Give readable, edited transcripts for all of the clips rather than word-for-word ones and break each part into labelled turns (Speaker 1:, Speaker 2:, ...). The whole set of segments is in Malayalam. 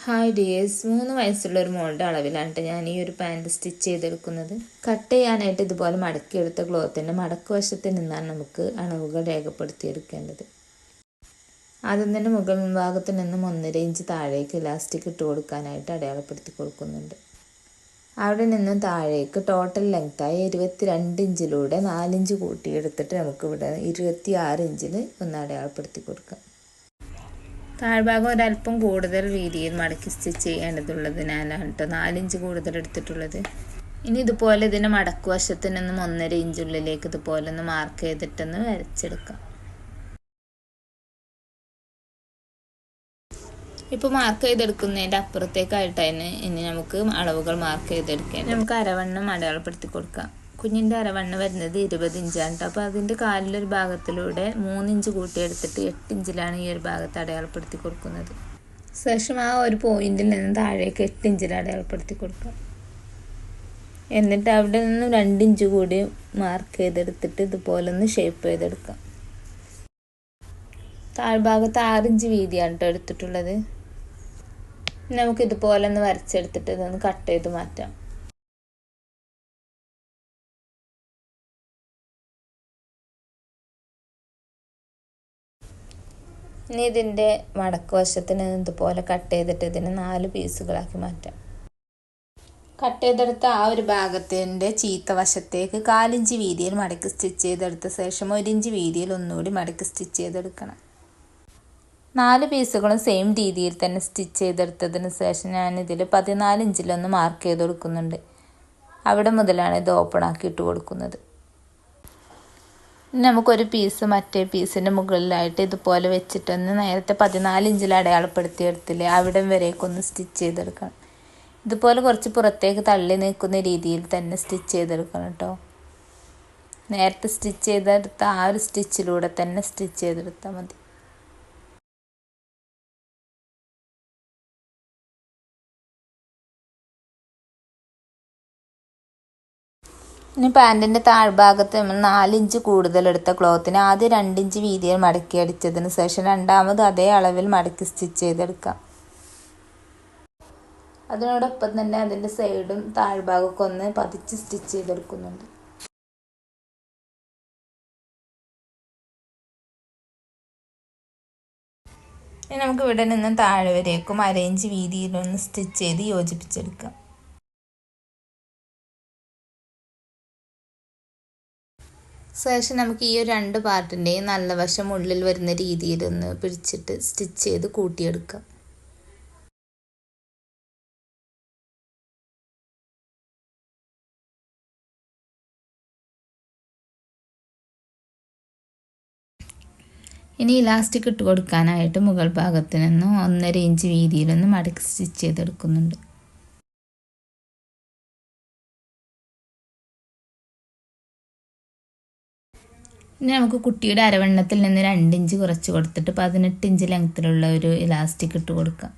Speaker 1: ഹായ് ഡിയേഴ്സ്, 3 വയസ്സുള്ള ഒരു മോളുടെ അളവിലാണ് ഞാൻ ഈ ഒരു പാൻറ് സ്റ്റിച്ച് ചെയ്തെടുക്കുന്നത്. കട്ട് ചെയ്യാനായിട്ട് ഇതുപോലെ മടക്കിയെടുത്ത ക്ലോത്തിൻ്റെ മടക്ക് വശത്ത് നിന്നാണ് നമുക്ക് അളവുകൾ രേഖപ്പെടുത്തിയെടുക്കേണ്ടത്. ആദ്യം തന്നെ മുകൾ ഭാഗത്ത് നിന്നും 1.5 ഇഞ്ച് താഴേക്ക് ഇലാസ്റ്റിക് ഇട്ട് കൊടുക്കാനായിട്ട് അടയാളപ്പെടുത്തി കൊടുക്കുന്നുണ്ട്. അവിടെ നിന്നും താഴേക്ക് ടോട്ടൽ ലെങ്തായി 22 ഇഞ്ചിലൂടെ 4 ഇഞ്ച് കൂട്ടിയെടുത്തിട്ട് നമുക്കിവിടെ 26 ഇഞ്ചിൽ ഒന്ന് അടയാളപ്പെടുത്തി കൊടുക്കാം. താഴ്ഭാഗം ഒരല്പം കൂടുതൽ രീതിയിൽ മടക്കി സ്റ്റിച്ച് ചെയ്യേണ്ടതുള്ളതിനാലാണ് 4 ഇഞ്ച് കൂടുതൽ എടുത്തിട്ടുള്ളത്. ഇനി ഇതുപോലെ ഇതിൻ്റെ മടക്ക് വശത്ത് നിന്നും 1.5 ഇഞ്ച് ഉള്ളിലേക്ക് ഇതുപോലെ ഒന്ന് മാർക്ക് ചെയ്തിട്ടൊന്ന് വരച്ചെടുക്കാം. ഇപ്പോൾ മാർക്ക് ചെയ്തെടുക്കുന്നതിൻ്റെ അപ്പുറത്തേക്കായിട്ടാണ് ഇനി നമുക്ക് അളവുകൾ മാർക്ക് ചെയ്തെടുക്കേണ്ടത്. നമുക്ക് അരവണ്ണം അടയാളപ്പെടുത്തി കൊടുക്കാം. കുഞ്ഞിൻ്റെ അരവണ്ണം വരുന്നത് 20 ഇഞ്ചാണ്. അപ്പോൾ അതിൻ്റെ കാലിലൊരു ഭാഗത്തിലൂടെ 3 ഇഞ്ച് കൂട്ടിയെടുത്തിട്ട് 8 ഇഞ്ചിലാണ് ഈ ഒരു ഭാഗത്ത് അടയാളപ്പെടുത്തി കൊടുക്കുന്നത്. ശേഷം ആ ഒരു പോയിന്റിൽ നിന്ന് താഴേക്ക് 8 ഇഞ്ചിൽ അടയാളപ്പെടുത്തി കൊടുക്കാം. എന്നിട്ട് അവിടെ നിന്ന് 2 ഇഞ്ച് കൂടി മാർക്ക് ചെയ്തെടുത്തിട്ട് ഇതുപോലെ ഒന്ന് ഷേപ്പ് ചെയ്തെടുക്കാം. താഴ്ഭാഗത്ത് 6 ഇഞ്ച് വീതിയാണ് എടുത്തിട്ടുള്ളത്. നമുക്ക് ഇതുപോലെ ഒന്ന് വരച്ചെടുത്തിട്ട് ഇതൊന്ന് കട്ട് ചെയ്ത് മാറ്റാം. ഇനി ഇതിൻ്റെ മടക്ക് വശത്തിന് ഇതുപോലെ കട്ട് ചെയ്തിട്ട് ഇതിനെ 4 പീസുകളാക്കി മാറ്റാം. കട്ട് ചെയ്തെടുത്ത ആ ഒരു ഭാഗത്തിൻ്റെ ചീത്ത വശത്തേക്ക് 4 ഇഞ്ച് വീതിയിൽ മടക്കി സ്റ്റിച്ച് ചെയ്തെടുത്ത ശേഷം 1 ഇഞ്ച് വീതിയിൽ ഒന്നുകൂടി മടക്കി സ്റ്റിച്ച് ചെയ്തെടുക്കണം. 4 പീസുകളും സെയിം രീതിയിൽ തന്നെ സ്റ്റിച്ച് ചെയ്തെടുത്തതിന് ശേഷം ഞാനിതിൽ 14 ഇഞ്ചിലൊന്ന് മാർക്ക് ചെയ്ത് കൊടുക്കുന്നുണ്ട്. അവിടെ മുതലാണ് ഇത് ഓപ്പൺ ആക്കി ഇട്ട് കൊടുക്കുന്നത്. നമുക്കൊരു പീസ് മറ്റേ പീസിൻ്റെ മുകളിലായിട്ട് ഇതുപോലെ വെച്ചിട്ടൊന്ന് നേരത്തെ 14 ഇഞ്ചിൽ അടയാളപ്പെടുത്തിയെടുത്തില്ലേ അവിടം വരേക്കൊന്ന് സ്റ്റിച്ച് ചെയ്തെടുക്കണം. ഇതുപോലെ കുറച്ച് പുറത്തേക്ക് തള്ളി നിൽക്കുന്ന രീതിയിൽ തന്നെ സ്റ്റിച്ച് ചെയ്തെടുക്കണം കേട്ടോ. നേരത്തെ സ്റ്റിച്ച് ചെയ്തെടുത്ത ആ ഒരു സ്റ്റിച്ചിലൂടെ തന്നെ സ്റ്റിച്ച് ചെയ്തെടുത്താൽ മതി. ഇനി പാൻറ്റിൻ്റെ താഴ്ഭാഗത്ത് നമ്മൾ 4 ഇഞ്ച് കൂടുതലെടുത്ത ക്ലോത്തിന് ആദ്യം 2 ഇഞ്ച് വീതിയിൽ മടക്കി അടിച്ചതിന് ശേഷം രണ്ടാമത് അതേ അളവിൽ മടക്കി സ്റ്റിച്ച് ചെയ്തെടുക്കാം. അതിനോടൊപ്പം തന്നെ അതിൻ്റെ സൈഡും താഴ്ഭാഗമൊക്കെ ഒന്ന് പതിച്ച് സ്റ്റിച്ച് ചെയ്തെടുക്കുന്നുണ്ട്. ഇനി നമുക്ക് ഇവിടെ നിന്നും താഴെ വരേക്കും 1/2 ഇഞ്ച് വീതിയിലൊന്ന് സ്റ്റിച്ച് ചെയ്ത് യോജിപ്പിച്ചെടുക്കാം. ശേഷം നമുക്ക് ഈ ഒരു 2 പാർട്ടിൻ്റെയും നല്ല വശം ഉള്ളിൽ വരുന്ന രീതിയിലൊന്ന് പിടിച്ചിട്ട് സ്റ്റിച്ച് ചെയ്ത് കൂട്ടിയെടുക്കാം. ഇനി ഇലാസ്റ്റിക് ഇട്ട് കൊടുക്കാനായിട്ട് മുകൾ ഭാഗത്ത് നിന്ന് 1.5 ഇഞ്ച് വീതിയിലൊന്ന് മടക്കി സ്റ്റിച്ച് ചെയ്തെടുക്കുന്നുണ്ട്. ഇനി നമുക്ക് കുട്ടിയുടെ അരവണ്ണത്തിൽ നിന്ന് 2 ഇഞ്ച് കുറച്ച് കൊടുത്തിട്ട് 18 ഇഞ്ച് ലെങ്ത്തിലുള്ള ഒരു ഇലാസ്റ്റിക് ഇട്ട് കൊടുക്കാം.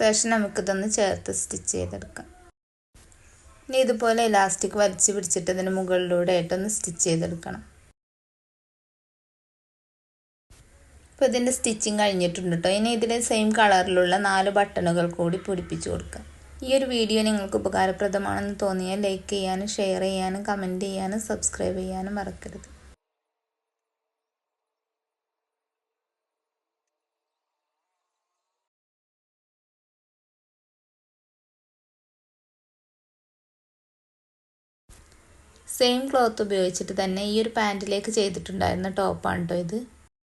Speaker 1: ശേഷം നമുക്കിതൊന്ന് ചേർത്ത് സ്റ്റിച്ച് ചെയ്തെടുക്കാം. ഇനി ഇതുപോലെ ഇലാസ്റ്റിക് വലിച്ചു പിടിച്ചിട്ട് ഇതിന് മുകളിലൂടെ ആയിട്ടൊന്ന് സ്റ്റിച്ച് ചെയ്തെടുക്കണം. ഇപ്പോൾ ഇതിൻ്റെ സ്റ്റിച്ചിങ് കഴിഞ്ഞിട്ടുണ്ട് കേട്ടോ. ഇനി ഇതിൽ സെയിം കളറിലുള്ള 4 ബട്ടണുകൾ കൂടി പിടിപ്പിച്ച് കൊടുക്കാം. ഈ ഒരു വീഡിയോ നിങ്ങൾക്ക് ഉപകാരപ്രദമാണെന്ന് തോന്നിയാൽ ലൈക്ക് ചെയ്യാനും ഷെയർ ചെയ്യാനും കമൻറ്റ് ചെയ്യാനും സബ്സ്ക്രൈബ് ചെയ്യാനും മറക്കരുത്. സെയിം ക്ലോത്ത് ഉപയോഗിച്ചിട്ട് തന്നെ ഈ ഒരു പാൻറ്റിലേക്ക് ചെയ്തിട്ടുണ്ടായിരുന്ന ടോപ്പാണ് കേട്ടോ ഇത്.